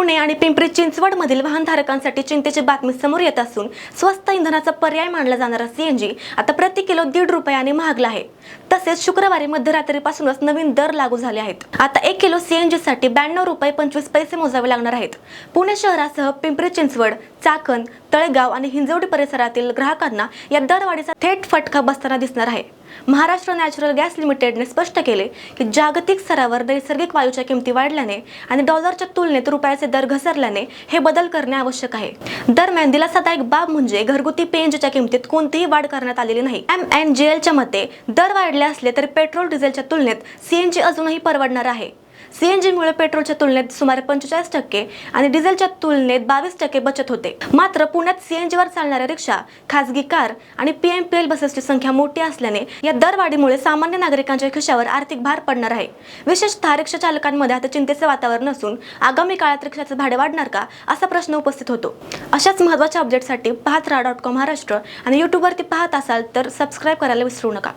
पुणे आणि पिंपरी चिंचवडमधील वाहनधारकांसाठी चिंतेची बातमी समोर येत असून स्वस्त इंधनाचा पर्याय मानला जाणारा सीएनजी आता प्रति किलो 1.5 रुपयाने महागला आहे। तसेच शुक्रवारी मध्यरात्रीपासूनच नवीन दर लागू झाले आहेत। आता 1 किलो सीएनजी साठी 92 रुपये 25 पैसे मोजावे लागणार आहेत। पुणे शहरासह पिंपरी चिंचवड, चाकण, तळेगाव आणि हिंजवडी परिसरातील ग्राहकांना या दरवाढीचा थेट फटका बसताना दिसणार आहे। महाराष्ट्र नॅचरल गॅस लिमिटेडने स्पष्ट केले की जागतिक स्तरावर नैसर्गिक वायूच्या किमती वाढल्याने आणि डॉलरच्या तुलनेत रुपयाचे दर घसरल्याने हे बदल करणे आवश्यक आहे। दरम्यान दिलासादायक बाब म्हणजे घरगुती पीएनजीच्या किमतीत कोणतीही वाढ करण्यात आलेली नाही। MNGLच्या मते दर वाढले असले तरी पेट्रोल डिझेलच्या तुलनेत सीएनजी अजूनही परवडणार आहे। सीएनजीमुळे पेट्रोलच्या तुलनेत सुमारे 45% आणि डिझेलच्या तुलनेत 22% बचत होते। मात्र पुण्यात सीएनजीवर चालणाऱ्या रिक्षा, खासगी कार आणि PMPL बसेसची संख्या मोठी असल्याने या दरवाढीमुळे सामान्य नागरिकांच्या खिशावर आर्थिक भार पडणार आहे। विशेषतः रिक्षा चालकांमध्ये आता चिंतेचे वातावरण असून आगामी काळात रिक्षाचे भाडे वाढणार का असा प्रश्न उपस्थित होतो। अशाच महत्त्वाच्या अपडेटसाठी पाहत राहा .com महाराष्ट्र आणि YouTube वरती पाहत असाल तर सबस्क्राइब करायला विसरू नका।